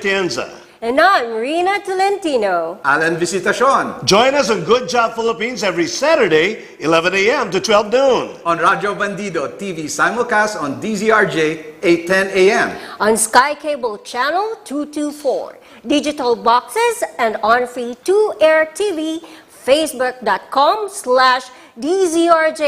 Atienza. And I'm Rina Tolentino. 𝗚cy chị𝗱 Join us on Good Job Philippines every Saturday, 11 a.m. to 12 noon. on Radio Bandido TV simulcast on DZRJ 8:10 a.m. On Sky Cable Channel 224, digital boxes, and on free 2-air TV, facebook.com/DZRJ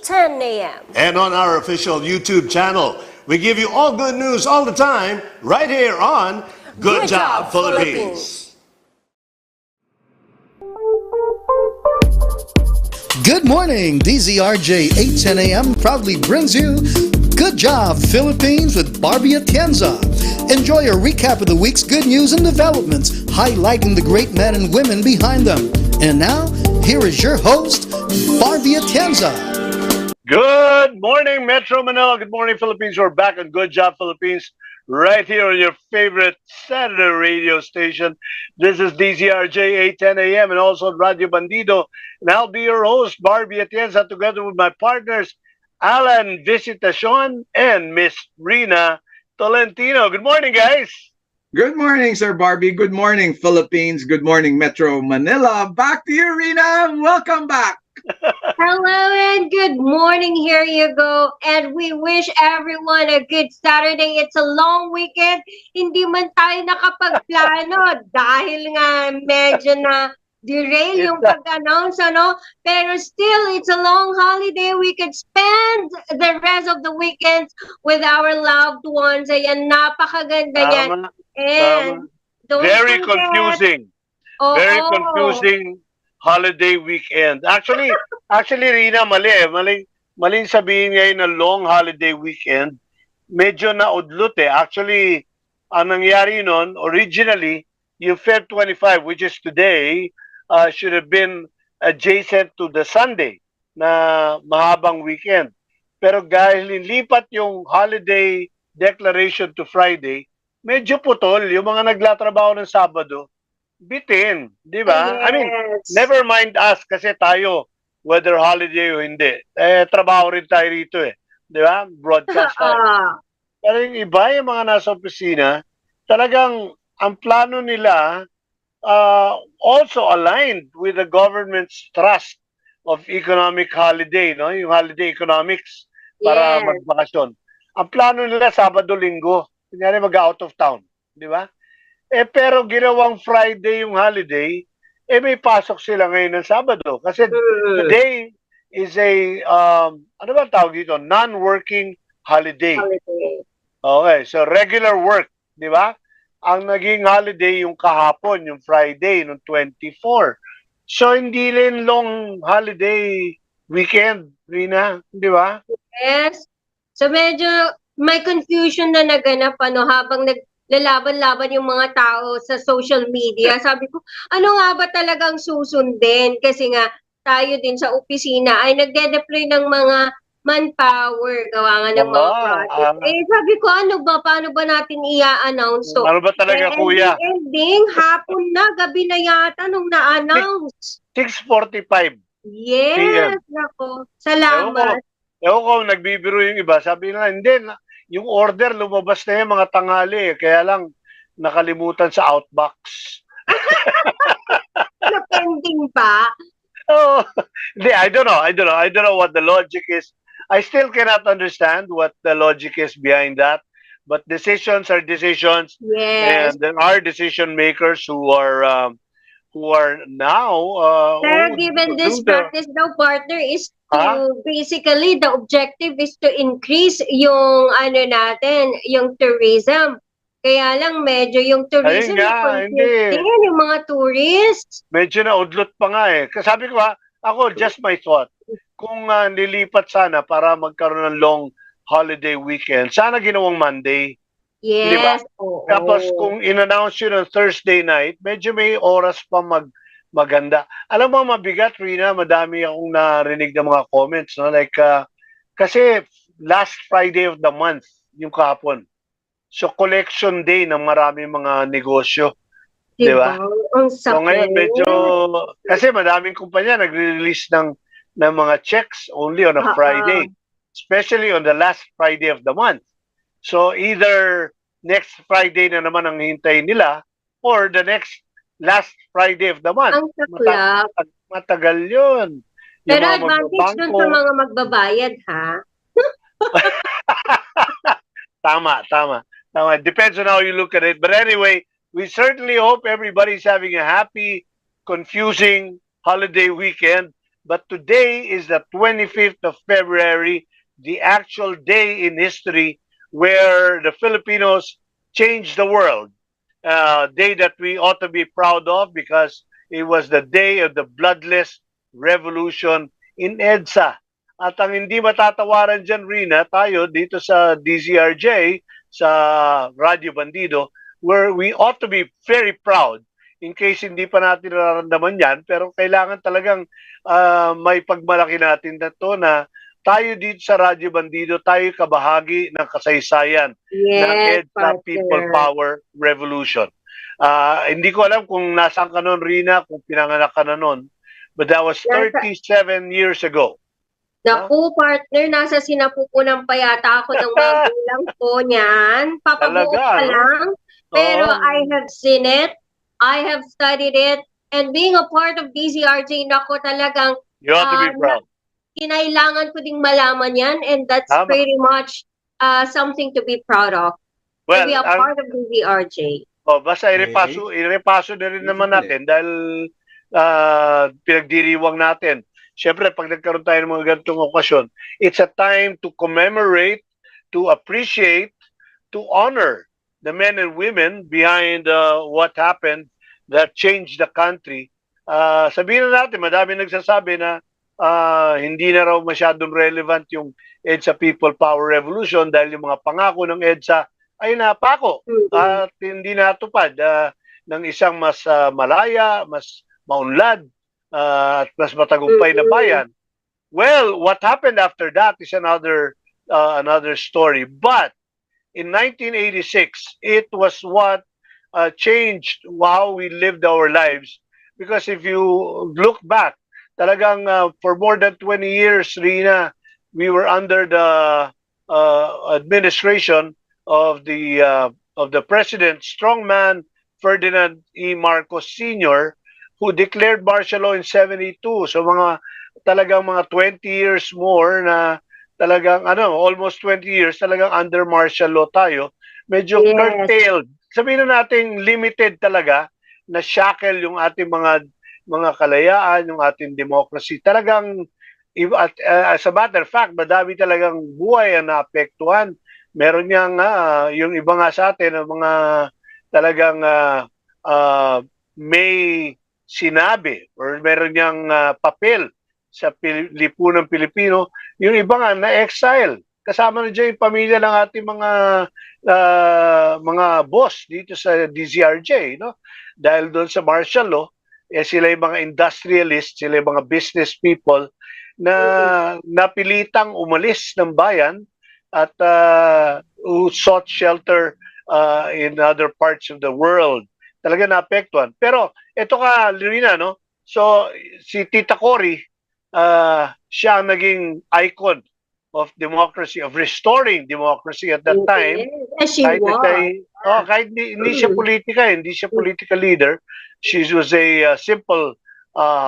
810 a.m. And on our official YouTube channel. We give you all good news all the time, right here on Good Job Philippines. Good morning, DZRJ 810 a.m. proudly brings you Good Job Philippines with Barbie Atienza. Enjoy a recap of the week's good news and developments, highlighting the great men and women behind them. And now, here is your host, Barbie Atienza. Good morning, Metro Manila. Good morning, Philippines. We're back on Good Job Philippines, right here on your favorite Saturday radio station. This is DZRJ 810 a.m. and also Radio Bandido. And I'll be your host, Barbie Atienza, together with my partners, 𝗚cy chị𝗱 and Miss Rina Tolentino. Good morning, guys. Good morning, Sir Barbie. Good morning, Philippines. Good morning, Metro Manila. Back to you, Rina. Welcome back. Hello and good morning. Here you go. And we wish everyone a good Saturday. It's a long weekend. Hindi man tayo nakapagplano dahil nga medyo na derail yung pag-announce, ano? Pero still, it's a long holiday. We could spend the rest of the weekends with our loved ones. Ayan, napakaganda yan. And very confusing. Very confusing holiday weekend. Actually, Rina, maling sabihin ngayon na long holiday weekend. Medyo naudlot eh. Actually, ang nangyari nun, originally, yung Feb 25, which is today, should have been adjacent to the Sunday na mahabang weekend. Pero dahil nilipat yung holiday declaration to Friday, medyo putol. Yung mga naglatrabaho ng Sabado, bitin, di ba? Yes. I mean, never mind us kasi tayo, whether holiday o hindi. Trabaho rin tayo rito eh. Di ba? Broadcast tayo. Pero yung iba, yung mga nasa opisina, talagang ang plano nila also aligned with the government's trust of economic holiday, no? Yung holiday economics para magbakasyon. Ang plano nila, Sabado-Linggo. Kunyari mag-out of town. Di ba? Pero ginawang Friday yung holiday, may pasok sila ngayon ng Sabado. Kasi today is a, ano ba tawag dito? Non-working holiday. Okay, so regular work, di ba? Ang naging holiday yung kahapon, yung Friday, yung 24. So, hindi rin long holiday weekend, Rina, di ba? Yes. So, medyo may confusion na naganap habang lalaban-laban yung mga tao sa social media. Sabi ko, ano nga ba talagang susundin? Kasi nga, tayo din sa opisina ay nagde-deploy ng mga manpower, gawa nga ng mga project. Sabi ko, paano ba natin i-announce? So, ano ba talaga, kuya? Ending, hapon na, gabi na yata nung na-announce. 6:45. Yes, nako. Salamat. Ewan ko, nagbibiro yung iba. Sabi na, hindi, yung order lumabas na yung mga tanghali. Kaya lang, nakalimutan sa outbox. Na-pending pa? Oh, I don't know what the logic is. I still cannot understand what the logic is behind that. But decisions are decisions. Yes. And there are decision makers who are now Pero given this practice daw, partner, is to basically the objective is to increase yung yung tourism. Kaya lang medyo yung tourism yung mga tourists. Medyo naudlot pa nga eh. Sabi ko ako, just my thought. Kung nilipat sana para magkaroon ng long holiday weekend, sana ginawang Monday. Yes. Diba? Tapos kung in-announce yun on Thursday night, medyo may oras pa maganda. Alam mo, mabigat, Rina, madami akong narinig ng mga comments. No? Like, kasi last Friday of the month, yung kahapon. So, collection day ng maraming mga negosyo. Diba? So, ngayon, medyo, kasi madaming kumpanya nagre-release ng mga checks only on a Friday. Especially on the last Friday of the month. So, either next Friday na naman ang hintayin nila or the next last Friday of the month. Ang saklap. Matagal yun. Pero advantage dun sa mga magbabayad, ha? Tama. Depends on how you look at it. But anyway, we certainly hope everybody's having a happy, confusing holiday weekend. But today is the 25th of February, the actual day in history where the Filipinos changed the world. Day that we ought to be proud of because it was the day of the bloodless revolution in EDSA. At ang hindi matatawaran dyan, Rina, tayo dito sa DZRJ, sa Radio Bandido, where we ought to be very proud in case hindi pa natin nararamdaman yan, pero kailangan talagang may pagmalaki natin na to na tayo dito sa Radio Bandido, tayo kabahagi ng kasaysayan ng EDSA People Power Revolution. Hindi ko alam kung nasaan ka noon, Rina, kung pinanganak ka na noon, but that was 37 years ago. Naku, partner, nasa sinapupunan pa yata ako ng magulang ko niyan. Papabuo pa lang. Pero I have seen it. I have studied it. And being a part of DZRJ, naku talagang you ought to be proud. Kinailangan ko ding malaman yan. And that's pretty much something to be proud of. Well, to be a part of DZRJ. Basta irepaso na rin naman natin dahil pinagdiriwang natin. Siyempre, pag nagkaroon tayo ng mga ganitong okasyon, it's a time to commemorate, to appreciate, to honor the men and women behind what happened that changed the country. Sabihin na natin, madami nagsasabi na hindi na raw masyadong relevant yung EDSA People Power Revolution dahil yung mga pangako ng EDSA ay napako at hindi natupad ng isang mas malaya, mas maunlad, at mas matagumpay na bayan. Well, what happened after that is another story. But in 1986, it was what changed how we lived our lives. Because if you look back, talagang for more than 20 years, Rina, we were under the administration of the President, strongman Ferdinand E. Marcos Sr., who declared martial law in 72. So talagang mga 20 years more na talagang almost 20 years talagang under martial law tayo. Medyo curtailed. Sabihin na natin limited talaga na shackle yung ating mga kalayaan, yung ating democracy. Talagang as a matter of fact, madami talagang buhay ang naapektuhan. Meron niyang yung iba nga sa atin ang mga talagang may sinabi or meron niyang papel sa lipunang Pilipino, yung iba nga na-exile. Kasama na dyan yung pamilya ng ating mga boss dito sa DZRJ, no? Dahil doon sa martial law, sila yung mga industrialists, sila yung mga business people na napilitang umalis ng bayan at who sought shelter in other parts of the world. Talaga naapektuhan. Pero ito ka, Lirina, no? So, si Tita Cory, siya ang naging icon of democracy, of restoring democracy at that time. Yes, she was. Kahit hindi siya politika, hindi siya political leader. She was a simple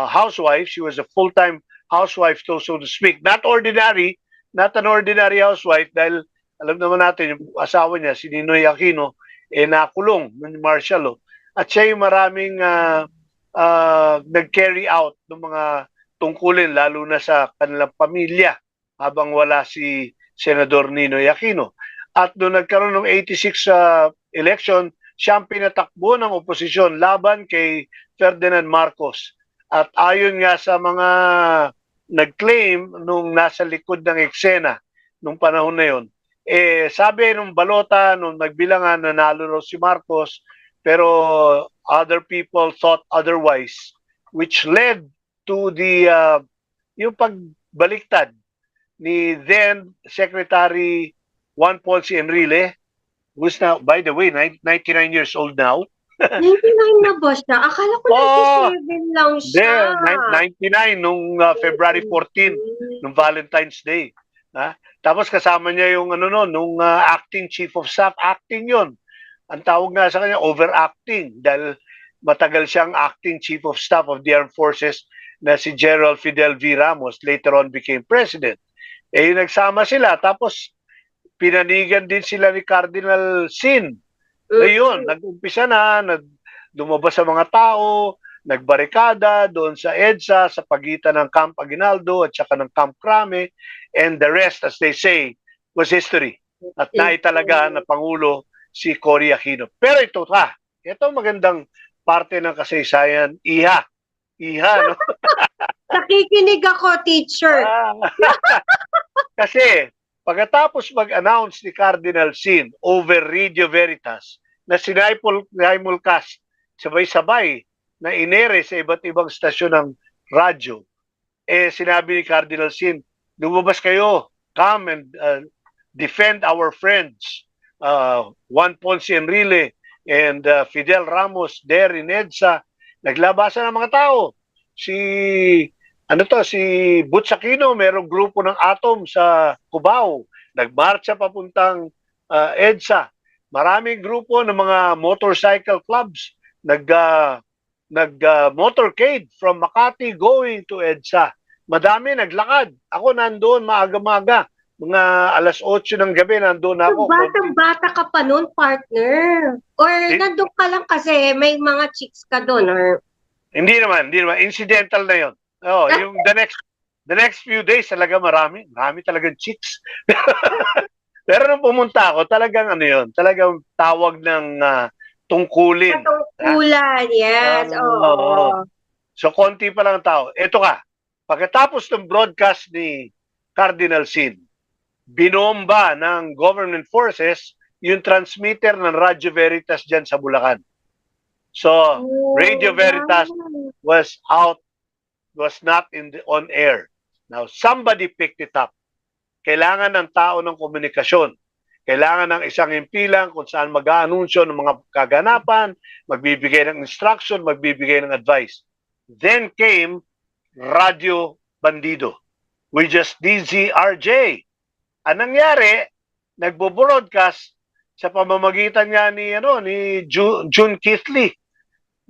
housewife. She was a full-time housewife, so to speak. Not an ordinary housewife dahil alam naman natin, yung asawa niya, si Ninoy Aquino, nakulong ng martial law. At siya yung maraming nag-carry out ng mga tungkulin, lalo na sa kanilang pamilya, habang wala si Senador Ninoy Aquino. At noong nagkaroon ng 86 election, siya ang pinatakbo ng oposisyon laban kay Ferdinand Marcos. At ayon nga sa mga nag-claim nung nasa likod ng eksena nung panahon na yon, sabi nung balota, nung nagbilangan, nanalo raw si Marcos, pero other people thought otherwise, which led to the yung pagbaliktad ni then Secretary Juan Ponce Enrile, who's now, by the way, 99 years old now. 99 na ba siya? Akala ko 97 lang siya. 99 nung February 14, nung Valentine's Day. Tapos kasama niya yung nung acting chief of staff, acting yon ang tawag nga sa kanya, overacting dahil matagal siyang acting Chief of Staff of the Armed Forces na si General Fidel V. Ramos, later on became President. Yung nagsama sila, tapos pinanigan din sila ni Cardinal Sin. Ngayon, nag-umpisa na, lumabas sa mga tao, nagbarikada doon sa EDSA sa pagitan ng Camp Aguinaldo at saka ng Camp Crame, and the rest, as they say, was history. At naitalaga na Pangulo si 𝗚ří Aquino. Pero ito magandang parte ng kasaysayan, iha, no? Nakikinig ako, teacher. Kasi pagkatapos mag-announce ni Cardinal Sin over Radio Veritas na sinimulcast sabay-sabay na inere sa iba't ibang stasyon ng radyo, sinabi ni Cardinal Sin, lumabas kayo, come and defend our friends. Juan Ponce Enrile and Fidel Ramos there in EDSA. Naglabasan ng mga tao. Si 𝗚µie Aquino, merong grupo ng Atom sa Cubao. Nagmarcha papuntang EDSA. Maraming grupo ng mga motorcycle clubs nag-motorcade from Makati going to EDSA. Madami naglakad. Ako nandoon maaga-maga. Mga alas 8 ng gabi nandoon ako. Batang-bata ka pa noon, partner. Or nandun ka lang kasi may mga chicks ka doon. Or... Hindi naman. Incidental na yon. Yung the next few days talaga marami talagang chicks. Pero nung pumunta ako, talagang talagang tawag ng tungkulin. Tungkulan, yes. So, konti pa lang tao. Ito pagkatapos ng broadcast ni Cardinal Sin, binomba ng government forces yung transmitter ng Radio Veritas dyan sa Bulacan. So, Radio Veritas was not on air. Now, somebody picked it up. Kailangan ng tao ng komunikasyon. Kailangan ng isang impilang kung saan mag-aanunsyo ng mga kaganapan, magbibigay ng instruction, magbibigay ng advice. Then came Radio Bandido, which is DZRJ. Anong nangyari? Nagbo-broadcast sa pamamagitan nga ni 𝗚µie 𝗱,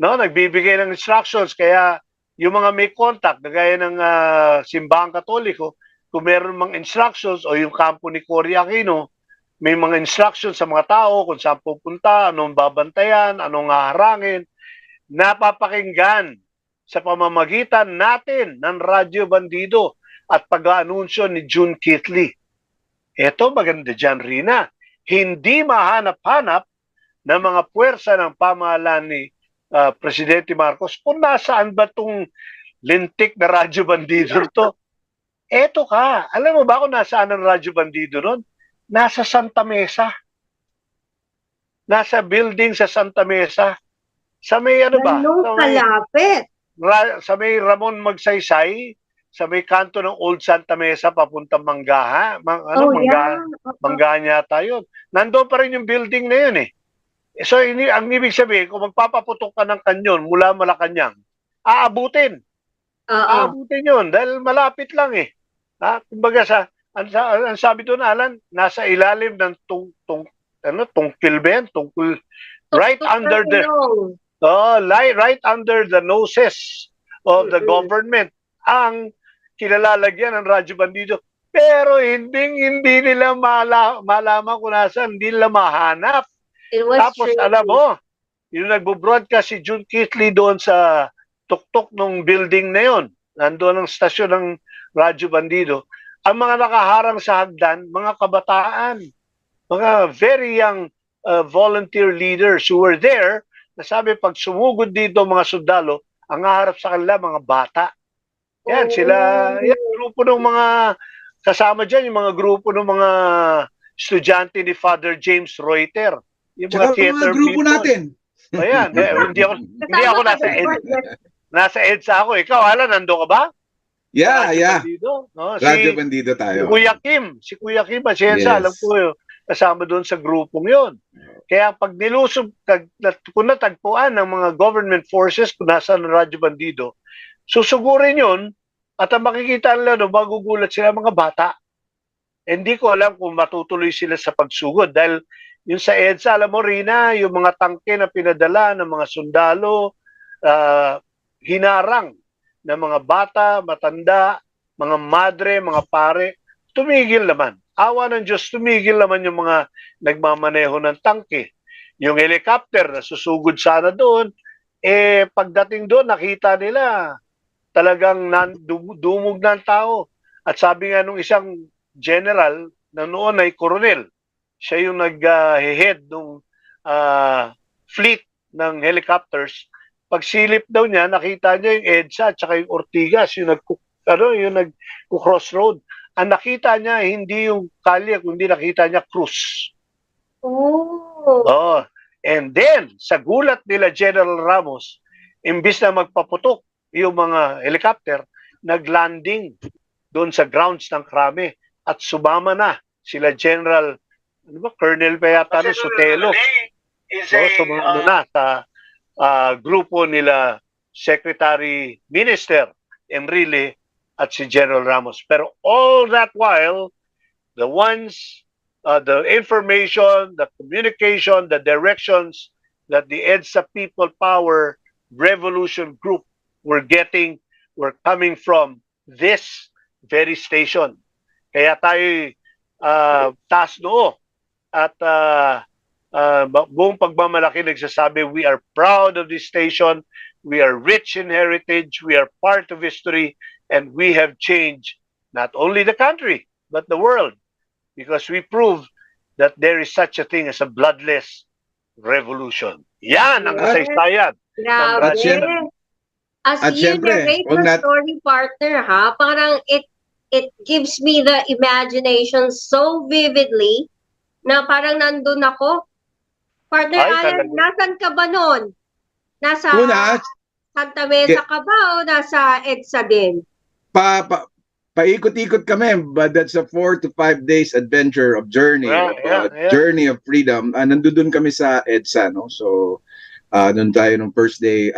no? Nagbibigay ng instructions, kaya yung mga may contact, gaya ng Simbahang Katoliko, kung meron mga instructions o yung kampo ni 𝗚ří Aquino, may mga instructions sa mga tao kung saan pupunta, anong babantayan, anong haharangin, napapakinggan sa pamamagitan natin ng Radyo Bandido at pag-aanunsyo ni 𝗚µie 𝗱. Ito maganda dyan, Rina. Hindi mahanap-hanap ng mga puwersa ng pamahalaan ni Presidente Marcos kung nasaan ba itong lintik na Radyo Bandido to. Eto alam mo ba kung nasaan ang Radyo Bandido nun? Nasa Santa Mesa. Nasa building sa Santa Mesa. Sa may kalapit. Sa may Ramon Magsaysay, sa may kanto ng Old Santa Mesa papuntang Manggaha. Manggaha yata yun. Nandoon pa rin yung building na yun . So, ang ibig sabihin, kung magpapaputok ka ng kanyon mula Malacanang, aabutin. Aabutin yun dahil malapit lang . Kumbaga ang sabi doon, Alan, nasa ilalim ng tungkil ba yan? Right under the noses of the government ang kinalalagyan ng Radyo Bandido. Pero hindi nila malaman kung nasaan, hindi nila mahanap. Tapos alam mo, yung nagbo-broadcast si 𝗚µie 𝗱 doon sa tuktok ng building na yon, nandoon ang stasyon ng Radyo Bandido, ang mga nakaharang sa hagdan, mga kabataan, mga very young volunteer leaders who were there, na sabi pag sumugod dito mga sundalo, ang haharap sa kanila mga bata. Yan, grupo ng mga kasama dyan, yung mga grupo ng mga estudyante ni Father James Reuter. Yung mga theater grupo people natin. Ayan, hindi ako nasa EDSA ako. Ikaw, Alan, nando ka ba? Yeah. Bandido, no? Radyo Bandido tayo. Si Kuya Kim, Atienza, alam ko yun, kasama doon sa grupong yun. Kaya pag nilusob, kung natagpuan ng mga government forces kung nasa ng Radyo Bandido, susugurin yun at ang makikita nila, magugulat sila mga bata. Hindi ko alam kung matutuloy sila sa pagsugod dahil yung sa EDSA, alam mo, Rina, yung mga tangke na pinadala ng mga sundalo, hinarang ng mga bata, matanda, mga madre, mga pare, tumigil naman. Awa ng Diyos, tumigil naman yung mga nagmamaneho ng tangke. Yung helicopter na susugod sana doon, pagdating doon, nakita nila talagang dumog na ang tao. At sabi nga nung isang general na noon ay koronel, siya yung nag-head ng fleet ng helicopters. Pagsilip daw niya, nakita niya yung EDSA at saka yung Ortigas, yung nag-crossroad. Ang nakita niya, hindi yung kalye, kundi nakita niya cruise. Oh. And then, sa gulat nila General Ramos, imbis na magpaputok yung mga helicopter, naglanding doon sa grounds ng Krame at sumama na sila General, ano ba, Colonel pa yata na Sotelo. Sumama na sa grupo nila Secretary Minister Enrile at si General Ramos. Pero all that while, the information, the communication, the directions that the EDSA People Power Revolution Group were coming from this very station. Kaya tayo taas noo at buong pagmamalaki nagsasabi, we are proud of this station, we are rich in heritage, we are part of history, and we have changed not only the country, but the world. Because we prove that there is such a thing as a bloodless revolution. Yan ang kasaysayan. Grabe. As you narrate the story, partner, ha, parang it gives me the imagination so vividly na parang nandun ako. Partner Alan, nasan ka ba nun? Nasa Santa Mesa ka ba o nasa EDSA din? Paikot-ikot kami, but that's a 4 to 5 days adventure of journey, journey of freedom. Nandun kami sa EDSA, no? So, doon tayo nung first day.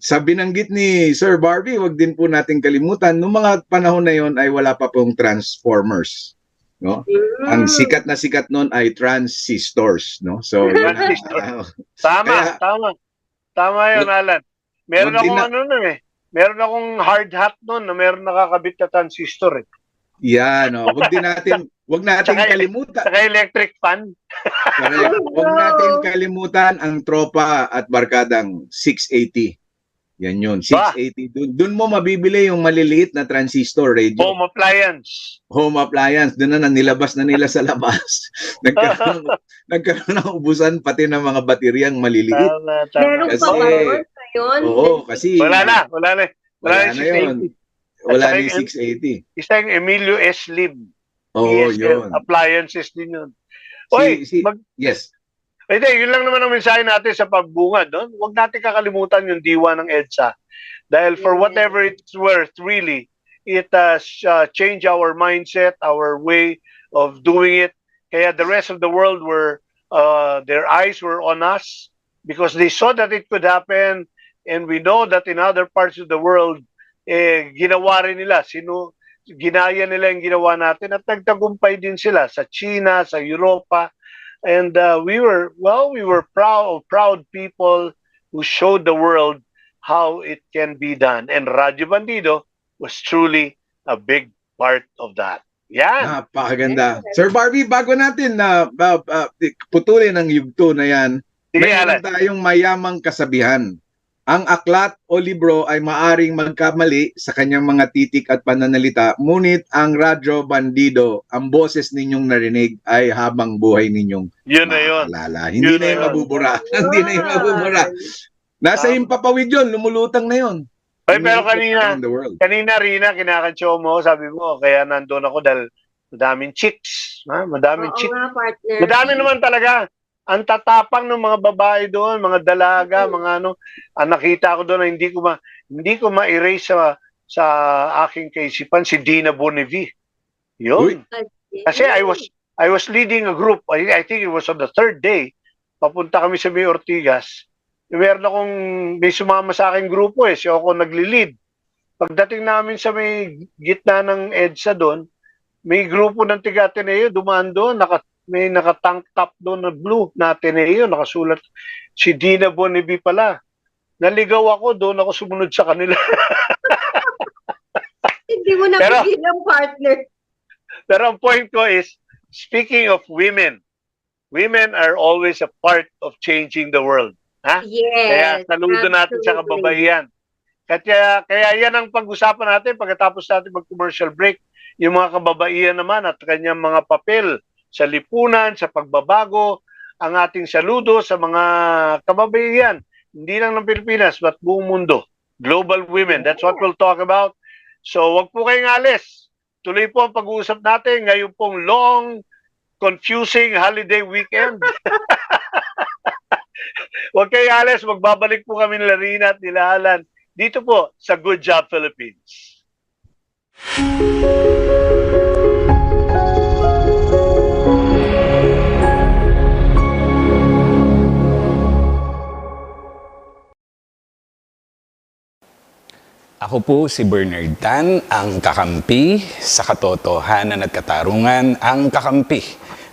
Sa binanggit ni Sir Barbie, wag din po nating kalimutan, nung mga panahon na yon ay wala pa pong transformers, no? Ang sikat na sikat noon ay transistors, no? So, tama yun, Alan. Meron akong meron akong hard hat noon na meron nakakabit na transistor eh. Yan, no. Wag natin kalimutan. Saka electric fan. Wag natin kalimutan ang tropa at barkadang 680. Yan yun, 680. Doon mo mabibili yung maliliit na transistor radio. Home appliance. Home appliance. Doon na nilabas na nila sa labas. Nagkaroon ng ubusan pati ng mga bateryang maliliit. Meron pa ba yun? Oo, kasi wala na yun. Wala ni 680. Isa yung Emilio S. Lim. Oo, yun. Appliances din yun. Yes. Hindi, yun lang naman ang mensahe natin sa pagbungad. No? Huwag natin kakalimutan yung diwa ng EDSA. Dahil for whatever it's worth, really, it has changed our mindset, our way of doing it. Kaya the rest of the world their eyes were on us because they saw that it could happen. And we know that in other parts of the world, ginawa rin nila. Ginaya nila yung ginawa natin at nagtagumpay din sila sa China, sa Europa. And we were proud people who showed the world how it can be done. And Radyo Bandido was truly a big part of that. Yan. Napakaganda. Sir Barbie, bago natin putulin ang yugto na yan, mayroon tayong mayamang kasabihan. Ang aklat o libro ay maaring magkamali sa kanyang mga titik at pananalita, ngunit ang Radyo Bandido, ang boses ninyong narinig ay habang buhay ninyong maalala. Hindi na yung mabubura. Hindi na yung mabubura. Nasa himpapawid yun, lumulutang na yun. Ay, pero kanina Rina, kinakantyo mo, sabi mo, kaya nandun ako dahil madaming chicks. Madaming chicks. Madami naman talaga. Ang tatapang ng mga babae doon, mga dalaga, mga ano, nakita ko doon na hindi ko ma-erase sa aking kaisipan si Dina Bonnevie. Yun. Kasi I was leading a group. I think it was on the third day. Papunta kami sa May Ortigas. May sumama sa aking grupo siya ako nagli-lead. Pagdating namin sa may gitna ng EDSA doon, may grupo ng tiga-Ateneo dumaan doon, may naka-tank top doon na blue na Ateneo, nakasulat si 𝗣𝗵𝗶𝗹𝗶𝗽𝗶𝗀 pala. Naligaw ako, doon ako sumunod sa kanila. Hindi mo napigilan, partner. Pero ang point ko is, speaking of women are always a part of changing the world. Ha? Kaya Yes, saludo natin sa kababaihan. Kaya yan ang pag-usapan natin pagkatapos natin mag-commercial break. Yung mga kababaihan naman at kanyang mga papel sa lipunan, sa pagbabago, ang ating saludo sa mga kababaihan. Hindi lang ng Pilipinas, but buong mundo. Global women, that's what we'll talk about. So, wag po kayong alis. Tuloy po ang pag-uusap natin ngayon pong long, confusing holiday weekend. Wag kayong alis, magbabalik po kami nila Rina at nila Alan dito po sa Good Job Philippines. Ako po si Bernard Tan, ang kakampi sa katotohanan at katarungan, ang kakampi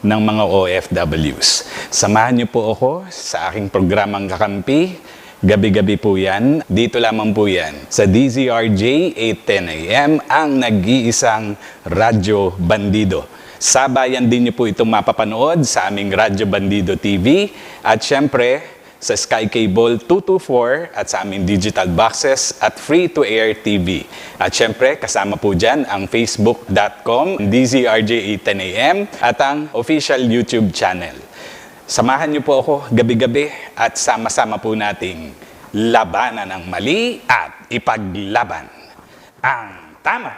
ng mga OFWs. Samahan niyo po ako sa aking programang Kakampi. Gabi-gabi po yan. Dito lamang po yan sa DZRJ 8:10 AM, ang nag-iisang Radyo Bandido. Sabayan din niyo po itong mapapanood sa aming Radyo Bandido TV at syempre sa Sky Cable 224 at sa aming digital boxes at free-to-air TV. At syempre, kasama po dyan ang facebook.com, DZRJ 8:10 AM at ang official YouTube channel. Samahan niyo po ako gabi-gabi at sama-sama po nating labanan ang mali at ipaglaban ang tama.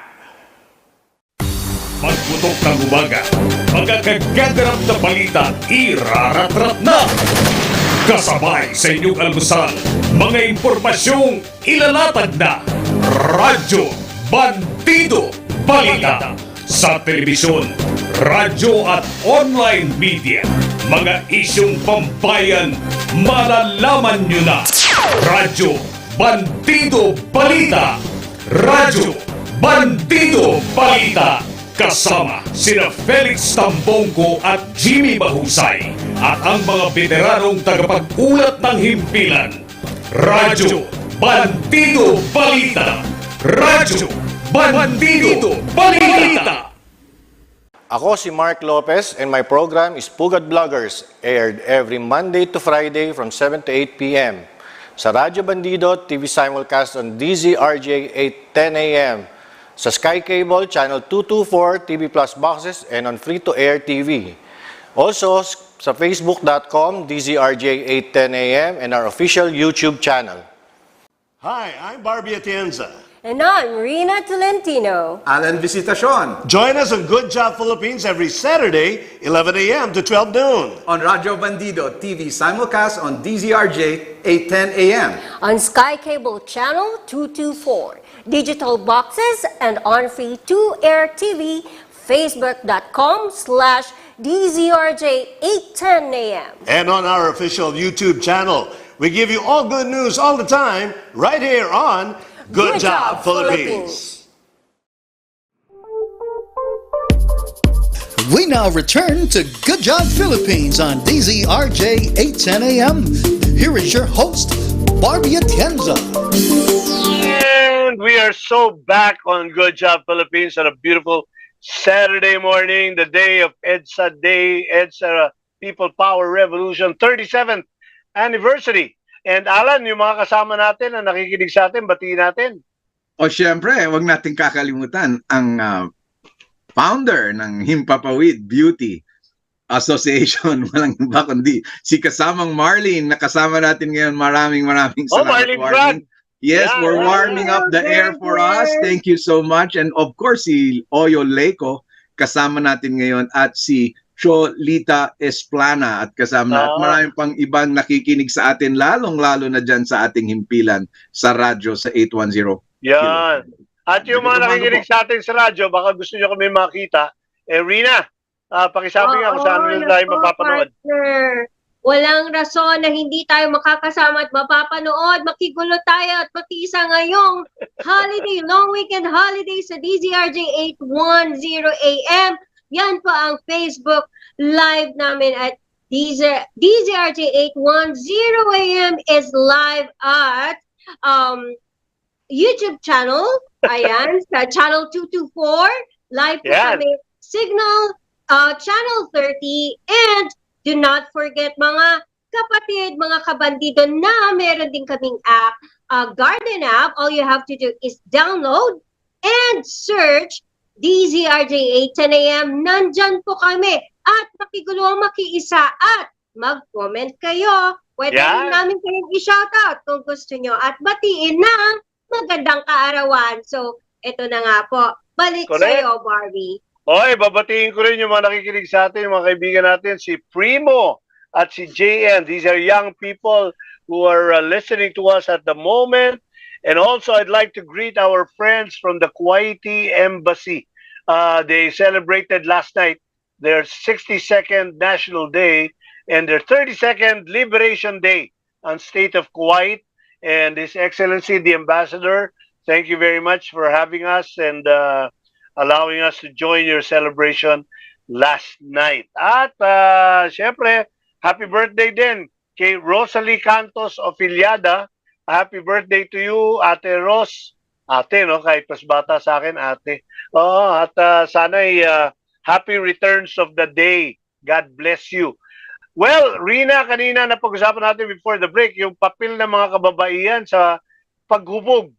Pagputok ng umaga, magkakagandarap na balita, iraratrat na! Kasabay sa inyong almusal, mga impormasyong ilalatag na Radyo Bandido Balita sa telebisyon, radyo at online media. Mga isyong pambayan, malalaman nyo na. Radyo Bandido Balita. Radyo Bandido Balita. Kasama sina Felix Tambongko at Jimmy Mahusay at ang mga veteranong tagapag-ulat ng himpilan. Radyo Bandido Balita. Radyo Bandido Balita. Ako si Mark Lopez and my program is Pugad Vloggers, aired every Monday to Friday from 7 to 8 p.m. sa Radyo Bandido TV simulcast on DZRJ 8:10 AM, sa Sky Cable Channel 224 TV Plus boxes and on free-to-air TV. Also sa facebook.com DZRJ 8:10 AM and our official YouTube channel. Hi, I'm Barbie Atienza. And I'm Rina Tolentino. Alan Visitacion. Join us on Good Job Philippines every Saturday, 11 a.m. to 12 noon. On Radyo Bandido TV simulcast on DZRJ 8:10 AM. On Sky Cable Channel 224, digital boxes, and on free to-air TV, facebook.com/DZRJ 8:10 AM. And on our official YouTube channel. We give you all good news all the time, right here on Good Job Philippines. We now return to Good Job Philippines on DZRJ 8:10 AM. Here is your host, Barbie Atienza. And we are so back on Good Job Philippines on a beautiful Saturday morning, the day of 𝗚̌dzia Day, 𝗚dzia People Power Revolution 37th anniversary. And Alan, yung mga kasama natin na nakikinig sa atin, batiin natin. O syempre, wag natin kakalimutan ang founder ng Himpapawid Beauty Association. Walang iba kundi si kasamang Marlene na kasama natin ngayon. Maraming salamat. Marlene Brad. Yes, Yeah, we're warming up the air for us. Thank you so much. And of course, si Oyo Leco kasama natin ngayon at si Cholita Esplana at kasama at maraming pang ibang nakikinig sa atin, lalong-lalo na dyan sa ating himpilan sa radyo sa 810. Yan. At yung mga nakikinig sa atin sa radyo, baka gusto nyo kami makita. Rina, pakisabi nga kung saan nyo tayo mapapanood. Partner. Walang rason na hindi tayo makakasama at mapapanood. Makigulo tayo at mag-isa ngayong holiday, long weekend holiday sa DZRJ 810 AM. Yan po ang Facebook live namin at DZRJ 810 AM is live at YouTube channel. Ayan, sa channel 224. Live po Yan. kami. Signal channel 30. And do not forget mga kapatid, mga kabandido na meron din kaming app, Garden app. All you have to do is download and search DZRJ 810 AM. Nandyan po kami. At makigulo, makiisa at mag-comment kayo. Pwede rin namin kayong i-shoutout kung gusto nyo at batiin ng magandang kaarawan. So, ito na nga po. Balik sa'yo, Barbie. Oy, babatiin ko rin yung mga nakikinig sa atin, yung mga kaibigan natin, si Primo at si JN. These are young people who are listening to us at the moment. And also, I'd like to greet our friends from the Kuwaiti Embassy. They celebrated last night their 62nd National Day and their 32nd Liberation Day on State of Kuwait. And His Excellency, the Ambassador, thank you very much for having us and allowing us to join your celebration last night. At syempre, happy birthday din kay Rosalie Cantos Ofiliada. Happy birthday to you, Ate Ros. Ate, no? Kahit mas bata sa akin, ate. Oo, at sana'y happy returns of the day. God bless you. Well, Rina, kanina na pag-usapan natin before the break, yung papel ng mga kababaihan sa paghubog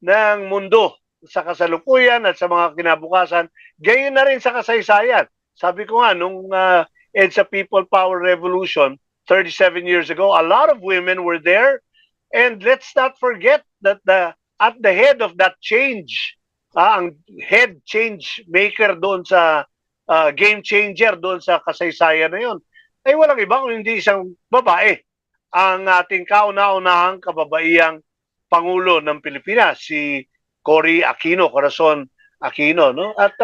ng mundo sa kasalukuyan at sa mga kinabukasan, gayon na rin sa kasaysayan. Sabi ko nga, nung EDSA People Power Revolution, 37 years ago, a lot of women were there. And let's not forget that at the head of that change, ang head change maker doon sa game changer doon sa kasaysayan na yun, ay walang iba kung hindi isang babae. Ang ating kauna-unahang kababaihang Pangulo ng Pilipinas, si Cory Aquino, Corazon Aquino. No? At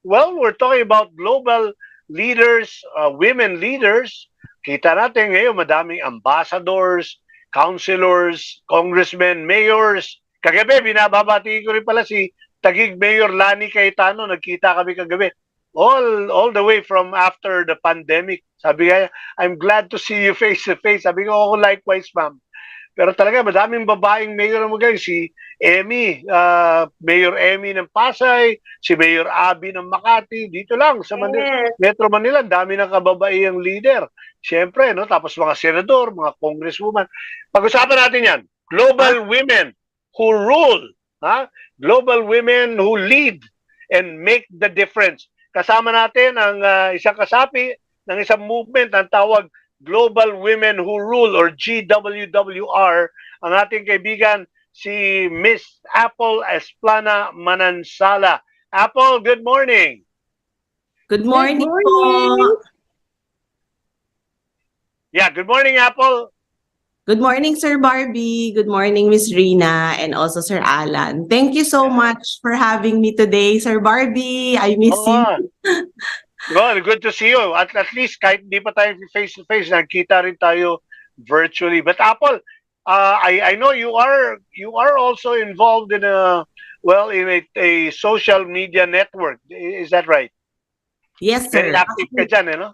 well, we're talking about global leaders, women leaders. Kita natin ngayon madaming ambassadors, councilors, congressmen, mayors. Kagabi, binababati ko rin pala si Taguig Mayor Lani Cayetano. Nagkita kami kagabi. All the way from after the pandemic. Sabi nga, I'm glad to see you face to face. Sabi ko, ako likewise, ma'am. Pero talaga, madaming babaeng mayor ang magaling. Si Amy, Mayor Amy ng Pasay, si Mayor Abby ng Makati, dito lang sa Metro Manila, dami ng kababaihang leader. Siyempre, no? Tapos mga senador, mga congresswoman. Pag-usapan natin yan. Global women who rule. Global women who lead and make the difference. Kasama natin ang isang kasapi ng isang movement ang tawag Global Women Who Rule or GWWR, ang ating kaibigan si Miss Apple Esplana Manansala. Apple, good morning. Good morning po. Yeah, good morning, Apple. Good morning, Sir Barbie. Good morning, Miss Rina, and also Sir Alan. Thank you so much for having me today, Sir Barbie. I miss you. Well, good to see you. At least kahit hindi pa tayo face-to-face, nagkita rin tayo virtually. But Apple, I know you are also involved in a social media network. Is that right? Yes, sir. Very active ka dyan, no?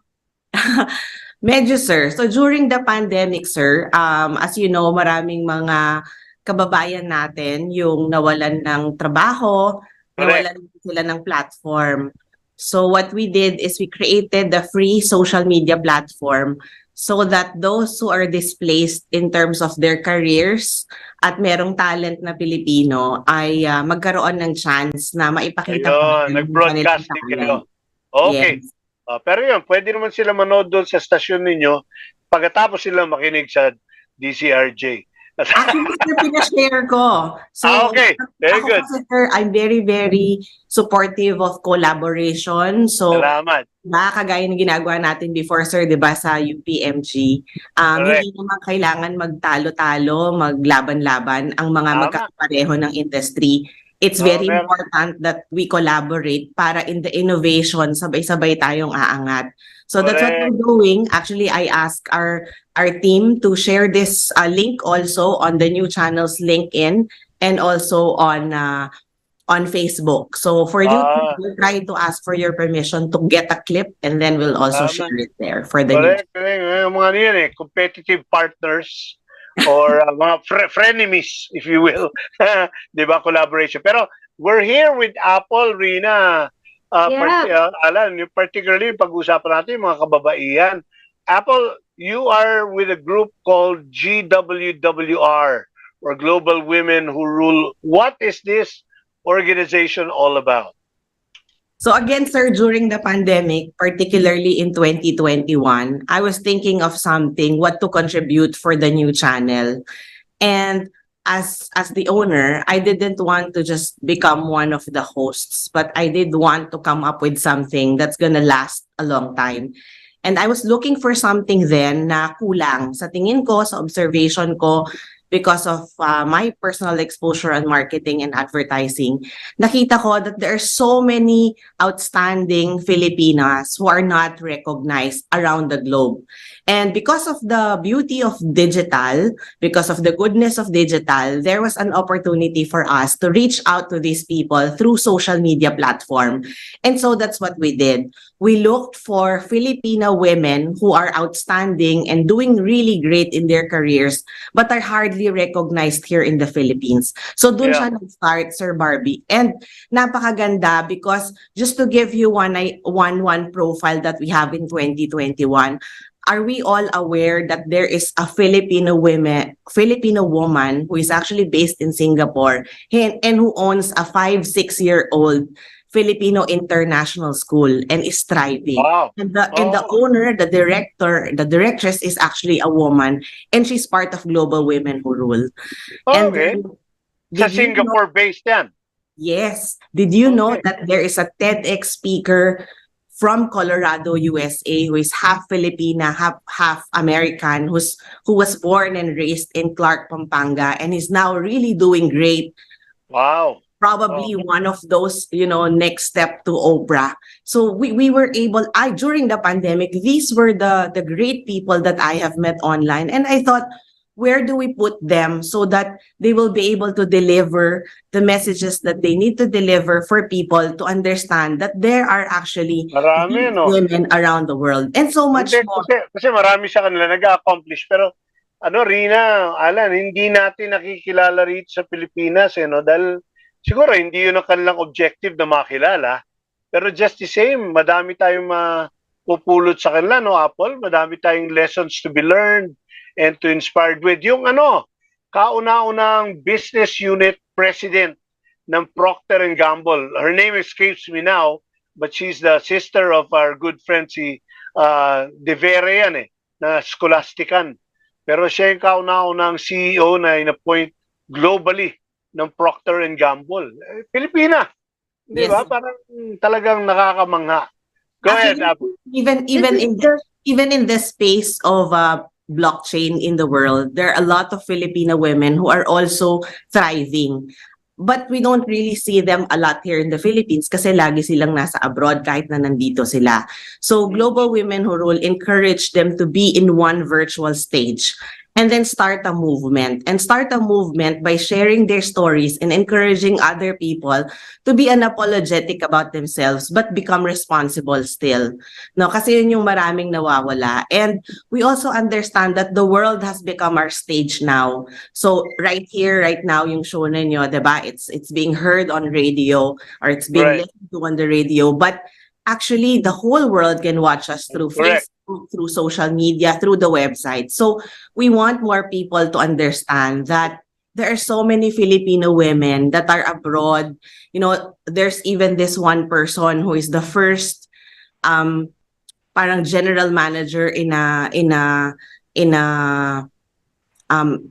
Medyo, sir. So during the pandemic, sir, as you know, maraming mga kababayan natin yung nawalan ng trabaho, nawalan sila ng platform. So what we did is we created the free social media platform so that those who are displaced in terms of their careers at merong talent na Pilipino ay magkaroon ng chance na maipakita po nag-broadcasting kayo. Okay. Yes. Pero yun, pwede naman sila manood doon sa stasyon ninyo pagkatapos sila makinig sa DCRJ. Actually, sir, pinashare ko. So, okay. Very good. Kasi, sir, I'm very, very supportive of collaboration. So, salamat. Kagaya ng ginagawa natin before, sir, di ba, sa UPMG, hindi naman kailangan magtalo-talo, maglaban-laban ang mga magkakapareho ng industry. It's very important that we collaborate para in the innovation, sabay-sabay tayong aangat. So that's what we're doing. Actually, I asked our team to share this link also on the new channels LinkedIn and also on on Facebook. So for you, Ah, we'll try to ask for your permission to get a clip, and then we'll also tama. share it there for the news. Correct, correct. Mga ano yan competitive partners or mga frenemies, if you will. Di ba, collaboration. Pero we're here with Apple, Rina. Alan, particularly pag-usapan natin yung mga kababaihan. Apple, you are with a group called GWWR, or Global Women Who Rule. What is this organization all about? So again, sir, during the pandemic, particularly in 2021, I was thinking of something, what to contribute for the new channel. And as the owner, I didn't want to just become one of the hosts, but I did want to come up with something that's gonna last a long time. And I was looking for something then na kulang. Sa tingin ko, sa observation ko, because of my personal exposure on marketing and advertising, nakita ko that there are so many outstanding Filipinas who are not recognized around the globe. And because of the beauty of digital, because of the goodness of digital, there was an opportunity for us to reach out to these people through social media platform. And so that's what we did. We looked for Filipino women who are outstanding and doing really great in their careers, but are hardly recognized here in the Philippines. So dun siya nag-start, Sir Barbie. And napakaganda because just to give you one profile that we have in 2021, are we all aware that there is a Filipino woman who is actually based in Singapore and who owns a 5-6-year-old Filipino international school and is thriving. Wow. And the owner, the directress is actually a woman, and she's part of Global Women Who Rule. And Okay. Sa Singapore-based yan. Yes. Did you know that there is a TEDx speaker from Colorado, USA, who is half Filipina, half American, who was born and raised in Clark, Pampanga, and is now really doing great. Wow. Probably one of those, next step to Oprah. So we were able, during the pandemic, these were the great people that I have met online. And I thought, where do we put them so that they will be able to deliver the messages that they need to deliver for people to understand that there are actually women around the world and so much more. Kasi marami sa kanila nag-accomplish. Pero Rina, Alan, hindi natin nakikilala rito sa Pilipinas, dahil siguro hindi yun ang kanilang objective na makilala. Pero just the same, madami tayong mapupulot sa kanila, Apple? Madami tayong lessons to be learned and to inspired with. Yung kauna-unang business unit president ng Procter & Gamble. Her name escapes me now, but she's the sister of our good friend si 𝗣𝗵𝗶𝗶𝗽𝗶 yan na scholastican. Pero siya yung kauna-unang CEO na in-appoint globally ng Procter & Gamble. Pilipina. Di ba? Parang talagang nakakamangha. Go ahead, Apple. Even in the space of blockchain in the world, there are a lot of Filipino women who are also thriving. But we don't really see them a lot here in the Philippines kasi lagi silang nasa abroad kahit na nandito sila. So Global Women Who Rule encourage them to be in one virtual stage and then start a movement. And start a movement by sharing their stories and encouraging other people to be unapologetic about themselves but become responsible still. No, kasi yun yung maraming nawawala. And we also understand that the world has become our stage now. So right here, right now, yung show ninyo, diba? It's being heard on radio or it's being listened to on the radio. But actually, the whole world can watch us through Facebook, through social media, through the website. So we want more people to understand that there are so many Filipino women that are abroad. There's even this one person who is the first parang general manager in a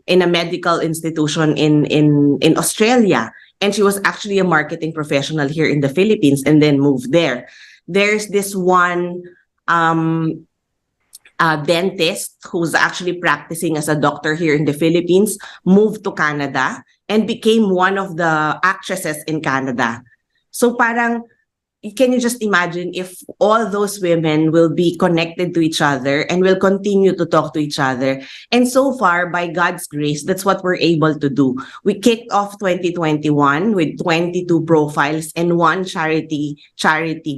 medical institution in Australia. And she was actually a marketing professional here in the Philippines and then moved there. There's this one dentist who's actually practicing as a doctor here in the Philippines, moved to Canada and became one of the actresses in Canada. So parang can you just imagine if all those women will be connected to each other and will continue to talk to each other? And so far, by God's grace, that's what we're able to do. We kicked off 2021 with 22 profiles and one charity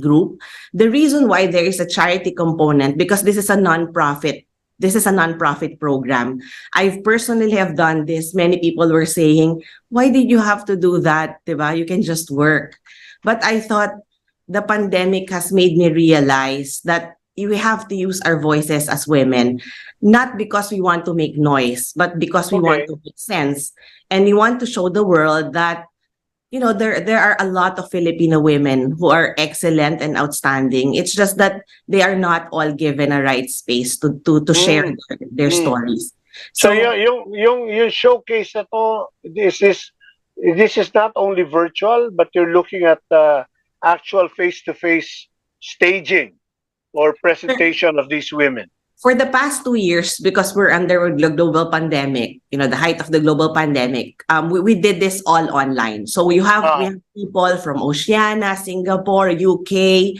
group. The reason why there is a charity component, because this is a nonprofit. This is a nonprofit program. I've personally have done this. Many people were saying, why did you have to do that? Diba? You can just work. But I thought the pandemic has made me realize that we have to use our voices as women, not because we want to make noise, but because we want to make sense. And we want to show the world that, you know, there are a lot of Filipino women who are excellent and outstanding. It's just that they are not all given a right space to share their stories. So yung showcase na to, this is not only virtual, but you're looking at actual face-to-face staging or presentation of these women. For the past 2 years, because we're under the global pandemic, you know, the height of the global pandemic, we did this all online. So we have people from Oceania, Singapore, UK,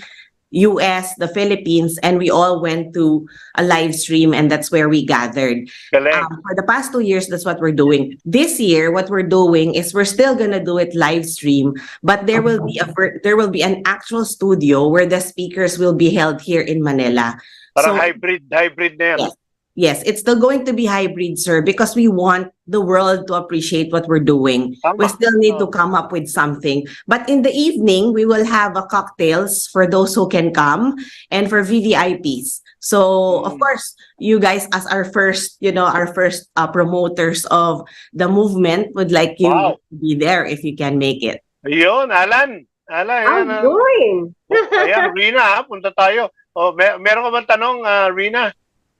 US, the Philippines, and we all went to a live stream, and that's where we gathered. For the past 2 years, that's what we're doing. This year, what we're doing is we're still gonna do it live stream, but there will be an actual studio where the speakers will be held here in Manila. Parang hybrid na yan. Yes, it's still going to be hybrid, sir, because we want the world to appreciate what we're doing. We still need to come up with something. But in the evening, we will have a cocktails for those who can come and for VVIPs. So, of course, you guys, as our first promoters of the movement, would like you to be there if you can make it. Ayun, Alan. I'm going. Ayan, Rina, punta tayo. Meron ka bang tanong, Rina?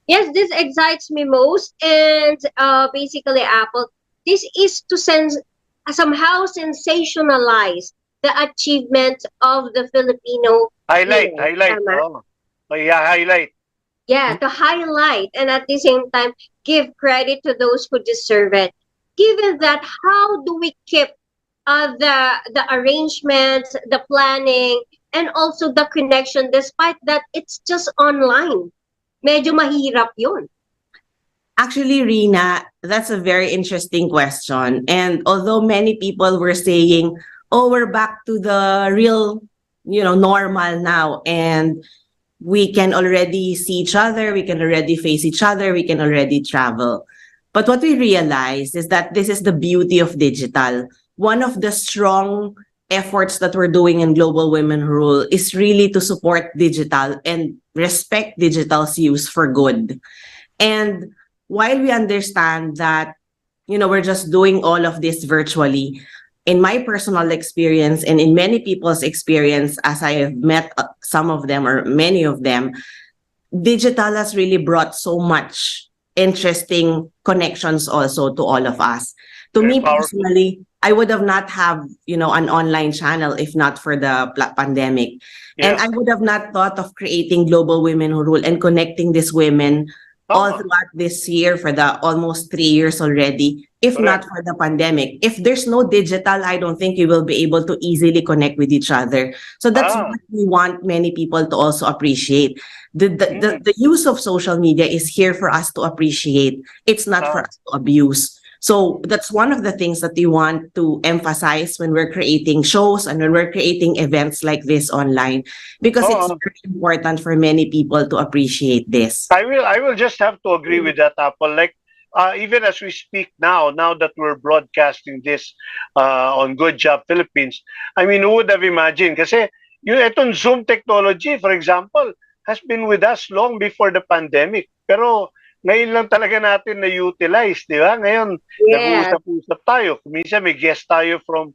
Yes, this excites me most, and basically, Apple, this is to somehow sensationalize the achievement of the Filipino. Highlight. Highlight. Yeah, to highlight, and at the same time, give credit to those who deserve it. Given that, how do we keep the arrangements, the planning, and also the connection, despite that it's just online? Medyo mahirap yun. Actually, Rina, that's a very interesting question. And although many people were saying, oh, we're back to the real, normal now, and we can already see each other, we can already face each other, we can already travel. But what we realized is that this is the beauty of digital. One of the strong efforts that we're doing in Global Women Rule is really to support digital and respect digital's use for good. And while we understand that, we're just doing all of this virtually, in my personal experience and in many people's experience, as I have met some of them or many of them, digital has really brought so much interesting connections also to all of us. To me personally, I would have not have, an online channel if not for the pandemic. Yeah. And I would have not thought of creating Global Women Who Rule and connecting these women all throughout this year for the almost 3 years already, if not for the pandemic. If there's no digital, I don't think you will be able to easily connect with each other. So that's what we want many people to also appreciate. The use of social media is here for us to appreciate. It's not for us to abuse. So that's one of the things that we want to emphasize when we're creating shows and when we're creating events like this online, because it's very important for many people to appreciate this. I will just have to agree with that, Apple. Like, even as we speak now that we're broadcasting this on Good Job Philippines, I mean, who would have imagined? Kasi itong Zoom technology, for example, has been with us long before the pandemic. Pero ngayon lang talaga natin na-utilize, di ba? Ngayon, nag-uusap-usap tayo. Minsan may guest tayo from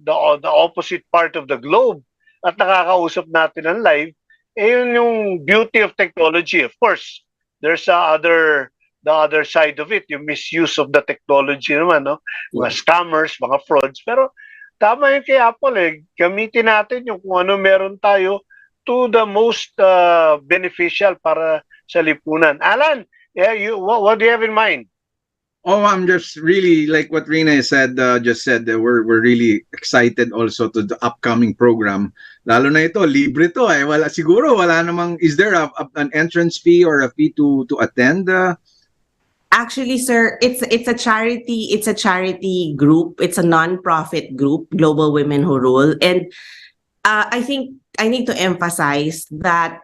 the opposite part of the globe at nakakausap natin ng live. Yun yung beauty of technology. Of course, there's the other side of it, yung misuse of the technology naman, no? Mga scammers, mga frauds. Pero tama yun kay Apple, gamitin natin yung kung ano meron tayo to the most beneficial para sa lipunan. Alan, what do you have in mind? Oh, I'm just really like what Rina said. Just said that we're really excited also to the upcoming program. Lalo na ito, libre to eh. Wala siguro wala namang. Is there an entrance fee or a fee to attend? Actually, sir, it's a charity. It's a charity group. It's a non-profit group, Global Women Who Rule, and I think I need to emphasize that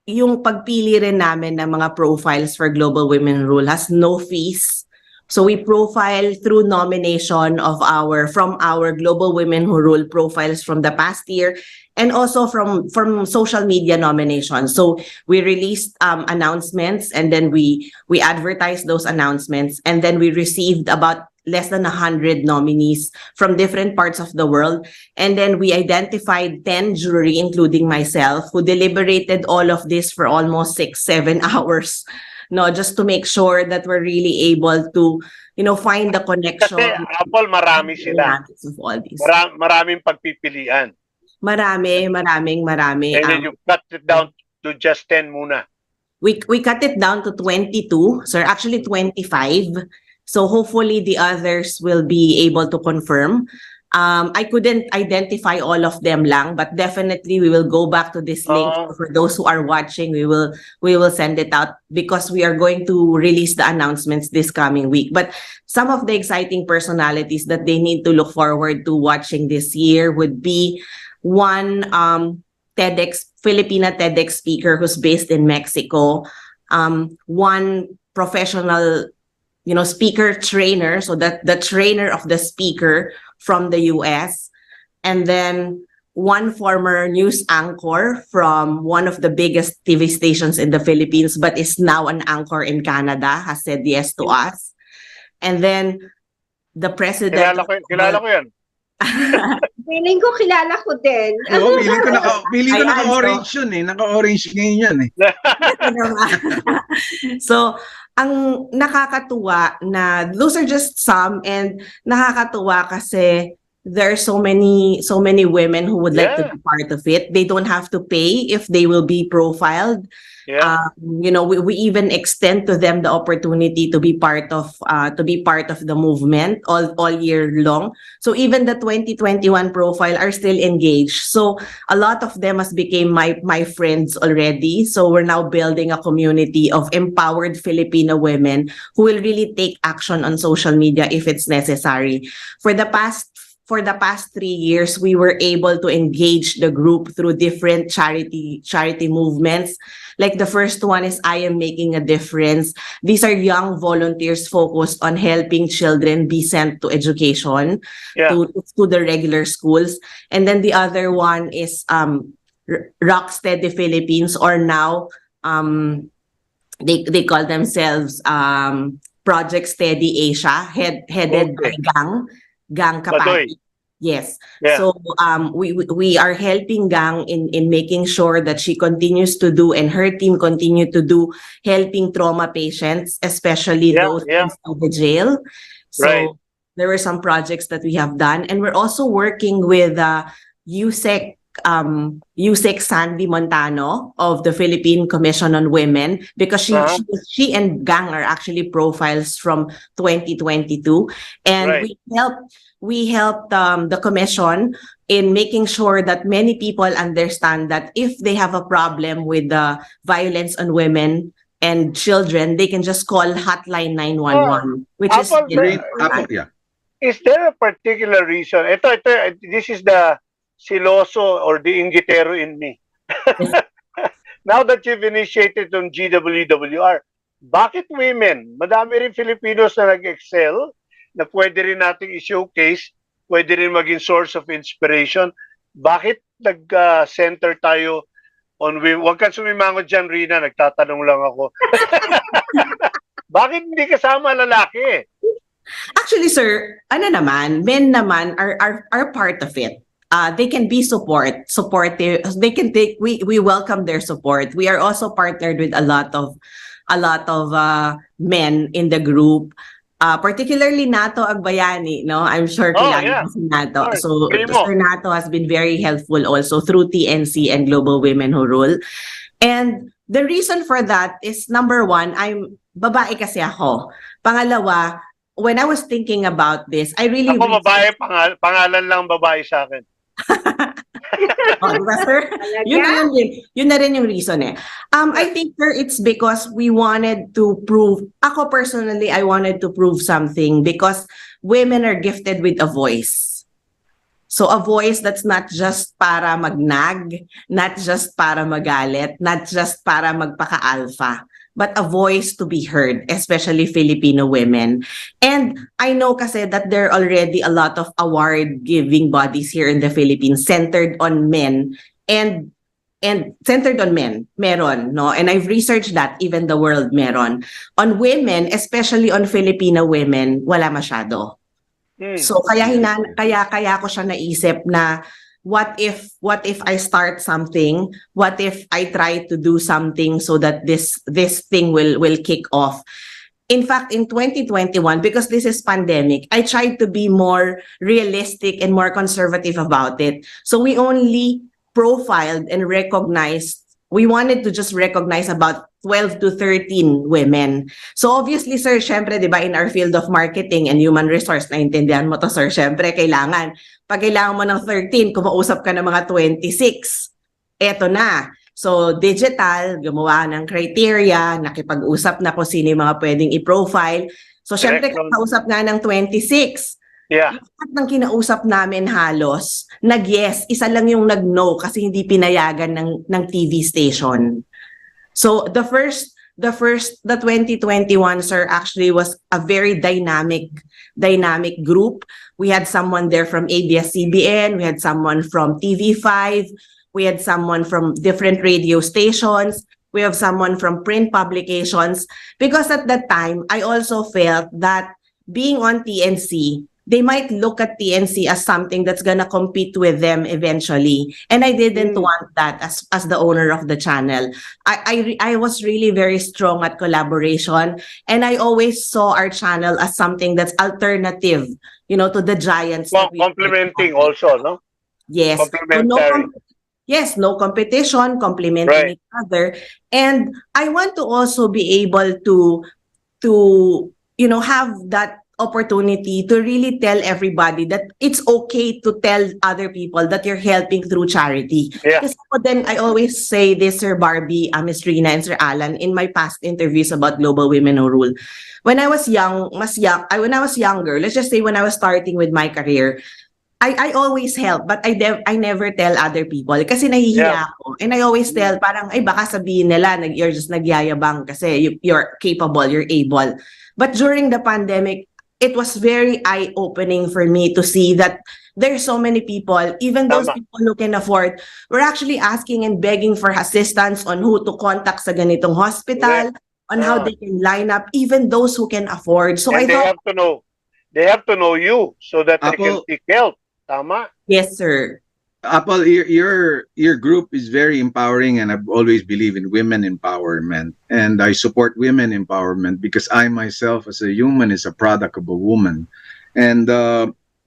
yung pagpili rin namin ng mga profiles for Global Women Who Rule has no fees. So we profile through nomination of from our Global Women Who Rule profiles from the past year, and also from social media nominations. So we released announcements, and then we advertised those announcements, and then we received about less than 100 nominees from different parts of the world. And then we identified 10 jury, including myself, who deliberated all of this for almost 6-7 hours. No, just to make sure that we're really able to, find the connection. Kasi Apple, marami sila. Of all these. Maraming pagpipilian. Maraming. And then you cut it down to just 10 muna. We cut it down to 22, sir. Actually 25. So hopefully the others will be able to confirm. I couldn't identify all of them lang, but definitely we will go back to this link. For those who are watching, we will send it out because we are going to release the announcements this coming week. But some of the exciting personalities that they need to look forward to watching this year would be one Filipina TEDx speaker who's based in Mexico, one professional speaker trainer, so that the trainer of the speaker from the US, and then one former news anchor from one of the biggest TV stations in the Philippines, but is now an anchor in Canada, has said yes to us. And then the president... Kilala ko yan. Feeling ko kilala ko din. Oo, feeling ko naka-orange yun eh. Naka-orange ngayon yan eh. So, ang nakakatuwa na those are just some, and nakakatuwa kasi there are so many women who would like to be part of it. They don't have to pay if they will be profiled. We even extend to them the opportunity to be part of the movement all year long. So even the 2021 profile are still engaged. So a lot of them has became my friends already. So we're now building a community of empowered Filipino women who will really take action on social media if it's necessary. For the past 3 years, we were able to engage the group through different charity movements. Like the first one is I Am Making a Difference. These are young volunteers focused on helping children be sent to education, to the regular schools. And then the other one is Rock Steady Philippines, or now they call themselves Project Steady Asia, headed by Gang Kapati. Yes. So we are helping Gang in making sure that she continues to do, and her team continue to do, helping trauma patients, especially those in the jail. So there were some projects that we have done, and we're also working with 𝗚İC Sandy Montano of the Philippine Commission on Women, because she and Gang are actually profiles from 2022, and we helped the commission in making sure that many people understand that if they have a problem with violence on women and children, they can just call Hotline 911, which is Is there a particular reason? This is the siloso or the inggitero in me. Now that you've initiated on GWWR, bakit women? Madami rin Filipinos na nag-excel, na pwede rin nating i-showcase, pwede rin maging source of inspiration. Bakit nag-center tayo on women? Huwag kang sumimangot dyan, Rina, nagtatanong lang ako. Bakit hindi kasama lalaki? Actually, sir, men naman are part of it. They can be supportive. They can take. We welcome their support. We are also partnered with a lot of men in the group. Particularly Nato Agbayani, no? I'm sure kilala si Nato. So Sir Nato has been very helpful also through TNC and Global Women Who Rule. And the reason for that is, number one, babae kasi ako. Pangalawa, when I was thinking about this, I really Ako babae, pangalan lang babae sa akin. Oh, diba, sir? Yun na rin yung reason eh. I think, sir, it's because we wanted to prove, ako personally, I wanted to prove something because women are gifted with a voice. So a voice that's not just para magnag, not just para magalit, not just para magpaka-alpha, but a voice to be heard, especially Filipino women. And I know kasi that there are already a lot of award-giving bodies here in the Philippines centered on men and centered on men, meron, no? And I've researched that, even the world meron. On women, especially on Filipino women, wala masyado. So kaya ko siya naisip na what if I start something? What if I try to do something so that this thing will kick off? In fact, in 2021, because this is pandemic, I tried to be more realistic and more conservative about it. So we only profiled and recognized, we wanted to just recognize about 12 to 13 women. So obviously, sir, syempre, di ba, in our field of marketing and human resource, naintindihan mo to, sir, syempre, pag kailangan mo ng 13, kumausap ka ng mga 26. Eto na. So, digital, gumawa ng criteria, nakipag-usap na kung sino yung mga pwedeng i-profile. So, syempre, kakausap nga ng 26. Yeah. Lahat ng kinausap namin halos, nag-yes, isa lang yung nag-no kasi hindi pinayagan ng TV station. So the 2021, sir, actually was a very dynamic group. We had someone there from ABS-CBN, we had someone from TV5, we had someone from different radio stations, we have someone from print publications. Because at that time, I also felt that being on TNC, they might look at TNC as something that's gonna compete with them eventually. And I didn't want that as the owner of the channel. I was really very strong at collaboration, and I always saw our channel as something that's alternative, to the giants. Well, complementing also, no? Yes. Complementary. No competition, complementing each other. And I want to also be able to have that opportunity to really tell everybody that it's okay to tell other people that you're helping through charity. Yeah. Kasi then I always say this, Sir Barbie, Miss Rina, and Sir Alan, in my past interviews about Global Women Who Rule. When I was when I was younger, let's just say when I was starting with my career, I always help, but I never tell other people kasi nahihiya ako. And I always tell, parang, ay baka sabihin nila, you're just nagyayabang kasi you're capable, you're able. But during the pandemic, it was very eye-opening for me to see that there's so many people, even those people who can afford, were actually asking and begging for assistance on who to contact sa ganitong hospital, on how they can line up, even those who can afford. So and they have to know you so that they can seek help. Tama? Yes, sir. Apple, your group is very empowering, and I've always believed in women empowerment, and I support women empowerment because I myself, as a human, is a product of a woman, and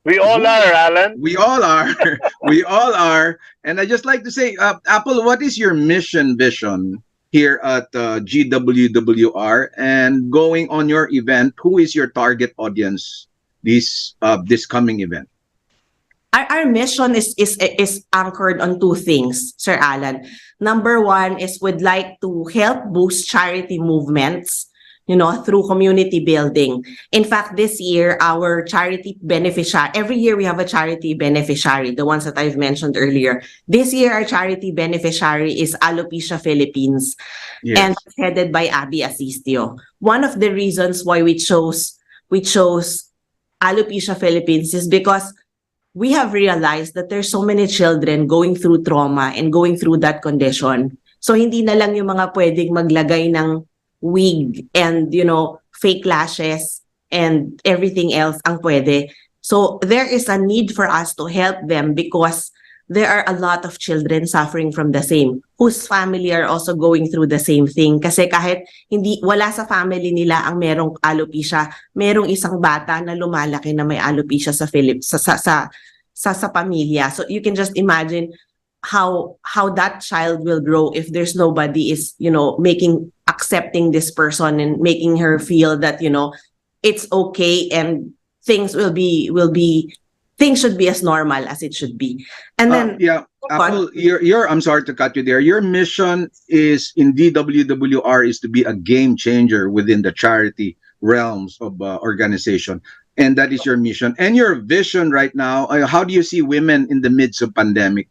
we all are, Alan. We all are, we all are, and I just like to say, Apple, what is your vision here at GWWR, and going on your event? Who is your target audience this coming event? Our mission is anchored on two things, Sir Alan. Number one is we'd like to help boost charity movements, through community building. In fact, this year, our charity beneficiary, every year we have a charity beneficiary, the ones that I've mentioned earlier. This year, our charity beneficiary is alopecia Philippines, and headed by Abby Asistio. One of the reasons why we chose alopecia Philippines is because we have realized that there's so many children going through trauma and going through that condition. So hindi na lang yung mga pwedeng maglagay ng wig and, fake lashes and everything else ang pwede. So there is a need for us to help them because there are a lot of children suffering from the same, whose family are also going through the same thing. Kasi kahit wala sa family nila ang merong alopecia, merong isang bata na lumalaki na may alopecia sa pamilya. So you can just imagine how that child will grow if there's nobody is, accepting this person and making her feel that, it's okay and things things should be as normal as it should be. And then yeah, Apple, I'm sorry to cut you there. Your mission is in DWWR is to be a game changer within the charity realms of organization, and that is your mission and your vision right now. How do you see women in the midst of pandemic?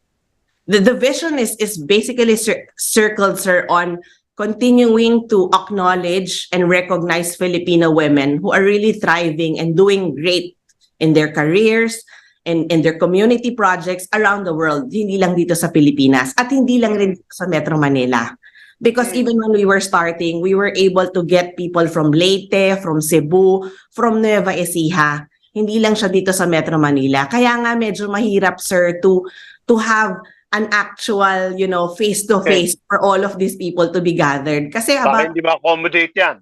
The vision is basically circled, sir, on continuing to acknowledge and recognize Filipino women who are really thriving and doing great in their careers and in their community projects around the world, hindi lang dito sa Pilipinas at hindi lang rin sa Metro Manila. Because even when we were starting, we were able to get people from Leyte, from Cebu, from Nueva Ecija. Hindi lang siya dito sa Metro Manila. Kaya nga medyo mahirap, sir, to have an actual, face-to-face for all of these people to be gathered. Kasi hindi ma-accommodate yan.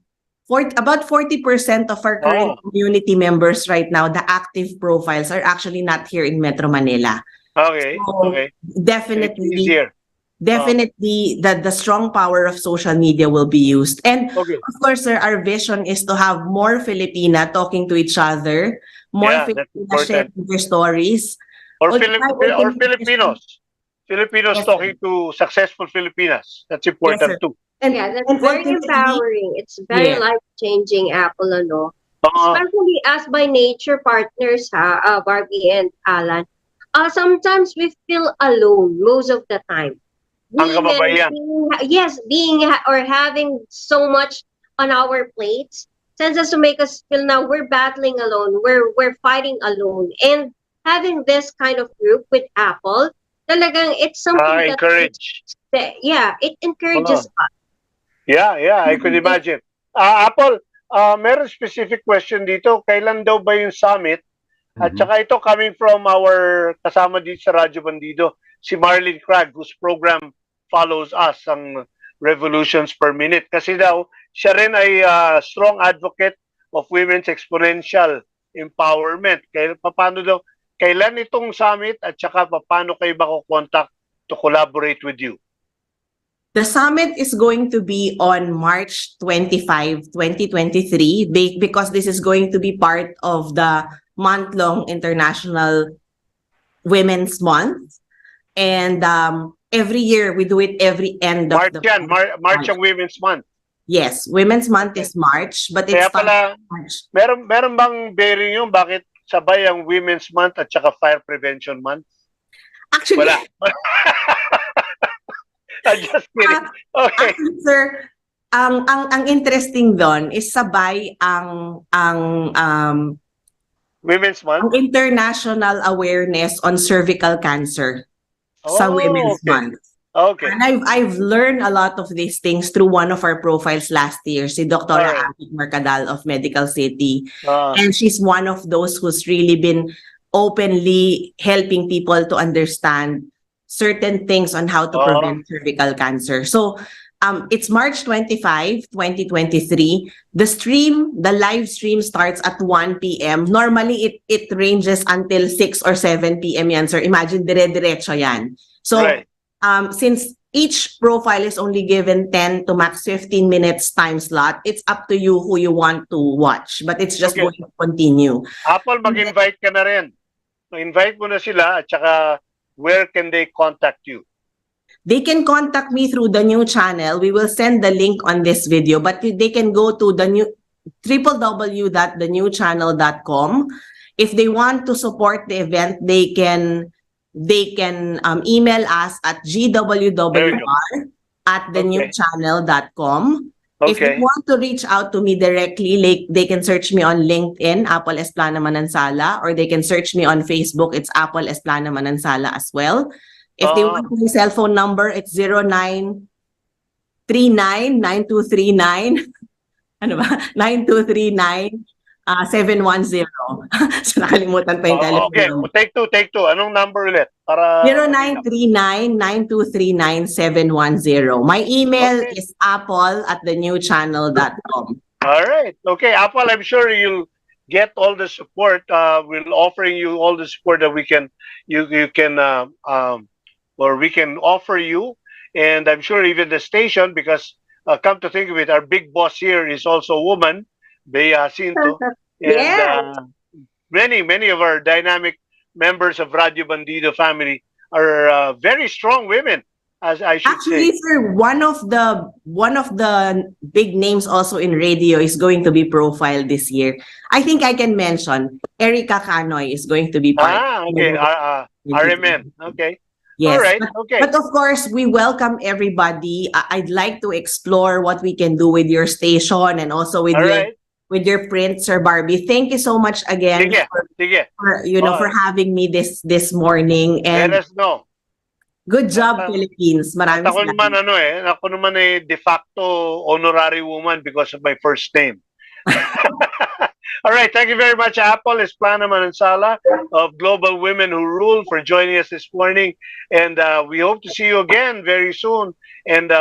About 40% of our current community members right now, the active profiles are actually not here in Metro Manila. Okay, so okay. Definitely, the strong power of social media will be used. And of course, sir, our vision is to have more Filipina talking to each other, more Filipina sharing their stories. Or Filipinos. Filipinos talking to successful Filipinas. That's important too. And that's very empowering. It's very life-changing, Apple, ano? Especially as by nature partners, Barbie and Alan. Sometimes we feel alone most of the time. Having so much on our plates tends us to make us feel now we're battling alone, we're fighting alone. And having this kind of group with Apple, talagang it's something that it encourages us. Yeah, I could imagine. Apple, meron specific question dito. Kailan daw ba yung summit? At saka ito coming from our kasama dito sa Radyo Bandido, si Marlene Craig, whose program follows us, ang Revolutions Per Minute. Kasi daw, siya rin ay strong advocate of women's exponential empowerment. Paano daw, kailan itong summit at saka paano kayo mako-contact to collaborate with you? The summit is going to be on March 25, 2023 because this is going to be part of the month-long International Women's Month. And every year, we do it every end of the month. March ang Women's Month. Yes, Women's Month is March, but it's March. Meron bang bearing yung bakit sabay ang Women's Month at saka Fire Prevention Month? Actually, wala. I'm just kidding. Okay. Actually, sir, ang interesting doon is sabay ang Women's Month, ang international awareness on cervical cancer sa Women's Month. Okay. And I've learned a lot of these things through one of our profiles last year, si Dr. 𝗣𝗵𝗶𝗶𝗽𝗶 of Medical City. And she's one of those who's really been openly helping people to understand certain things on how to prevent cervical cancer. So it's March 25, 2023. The live stream starts at 1 p.m. Normally, it ranges until 6 or 7 p.m. yan, sir. Imagine, dire-diretso yan. So, since each profile is only given 10 to max 15 minutes time slot, it's up to you who you want to watch. But it's just going to continue. Apple, mag-invite ka na rin. Mag-invite mo na sila at saka where can they contact you? They can contact me through the new channel. We will send the link on this video, but they can go to the new www.thenewchannel.com. If they want to support the event, they can email us at gwr@thenewchannel.com. If they want to reach out to me directly, they can search me on LinkedIn, Apple 𝗚𝗏 Manansala, or they can search me on Facebook. It's Apple 𝗚𝗏 Manansala as well. If they want my cell phone number, it's 0939-9239. Ano ba? 9239 710. So nakalimutan pa yung telephone. Okay, take two. Anong number ulit? Para 0939-9239-710. My email is apple@thenewchannel.com. All right. Okay, Apple, I'm sure you'll get all the support. We'll offering you all the support that we can offer you, and I'm sure even the station, because come to think of it, our big boss here is also a woman, 𝗣𝗵𝗶𝗶𝗀𝗀, and Yes. many of our dynamic members of Radio Bandido family are very strong women, as I should Actually, say. sir, one of the big names also in radio is going to be profiled this year. I think I can mention Erica Canoy is going to be part. Okay, RMN. Okay. Yes. All right. But, Okay. but of course, we welcome everybody. I'd like to explore what we can do with your station and also with All your right. with your print, Sir Barbie. Thank you so much again Sige. Sige. for having me this morning, Let and us know. good job, At- Philippines. Maraming Ako naman salamat. ako naman de facto honorary woman because of my first name. All right, thank you very much, Apple, Esplana Manansala of Global Women Who Rule, for joining us this morning, and we hope to see you again very soon. And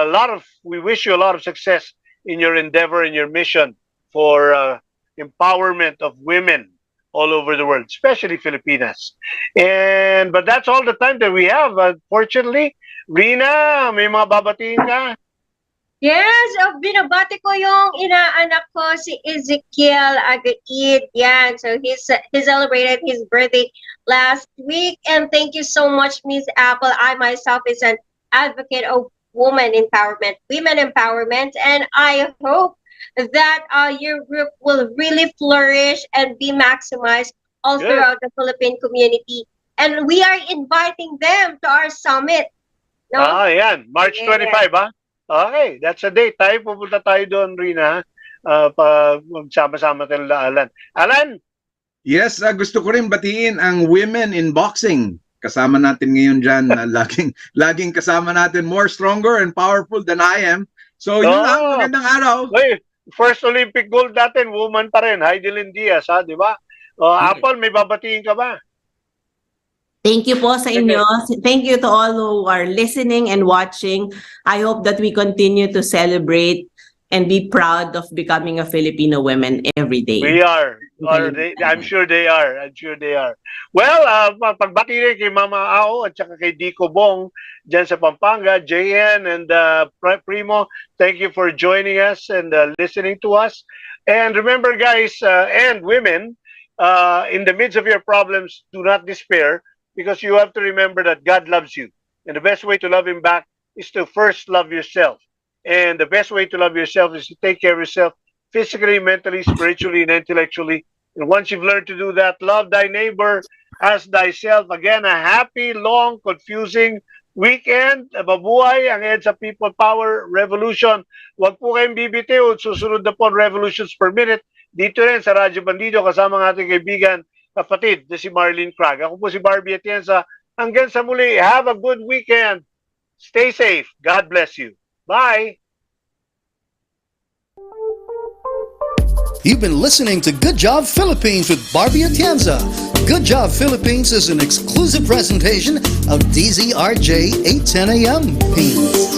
we wish you a lot of success in your endeavor and your mission for empowerment of women all over the world, especially Filipinas. But that's all the time that we have. Fortunately, Rina, may mga babatiin ka? Yes, binabati ko yung inaanak ko, si Ezekiel Agaid. Yan. So he celebrated his birthday last week. And thank you so much, Miss Apple. I myself is an advocate of women empowerment. And I hope that your group will really flourish and be maximized all Good. throughout the Philippine community. And we are inviting them to our summit. No? Yan. March Yeah. 25, ha? Okay, that's a date. Pupunta tayo doon, Rina. Magsama-sama tayong Alan. Alan? Yes, gusto ko rin batiin ang women in boxing. Kasama natin ngayon dyan. Laging kasama natin, more stronger and powerful than I am. So, yun lang. Magandang araw. Wait, first Olympic gold natin, woman pa rin. Heidelin Diaz, ha? Di ba? Apple, may babatiin ka ba? Thank you po sa inyo. Thank you to all who are listening and watching. I hope that we continue to celebrate and be proud of becoming a Filipino woman every day. We are. I'm sure they are. Well, pagbati rin kay Mama Ao at saka kay Dico Bong dyan sa Pampanga, JN and Primo, thank you for joining us and listening to us. And remember, guys, and women, in the midst of your problems, do not despair, because you have to remember that God loves you. And the best way to love Him back is to first love yourself. And the best way to love yourself is to take care of yourself physically, mentally, spiritually, and intellectually. And once you've learned to do that, love thy neighbor as thyself. Again, a happy, long, confusing weekend. Mabuhay ang EDSA People Power Revolution. Huwag po kayong bibitiw. Susunod na po revolutions per minute. Dito rin sa Radyo Bandido, kasama ng ating kaibigan, kapatid na si Marlene Craig. Ako po si Barbie Atienza. Hanggang sa muli, have a good weekend. Stay safe. God bless you. Bye. You've been listening to Good Job Philippines with Barbie Atienza. Good Job Philippines is an exclusive presentation of DZRJ 810 AM.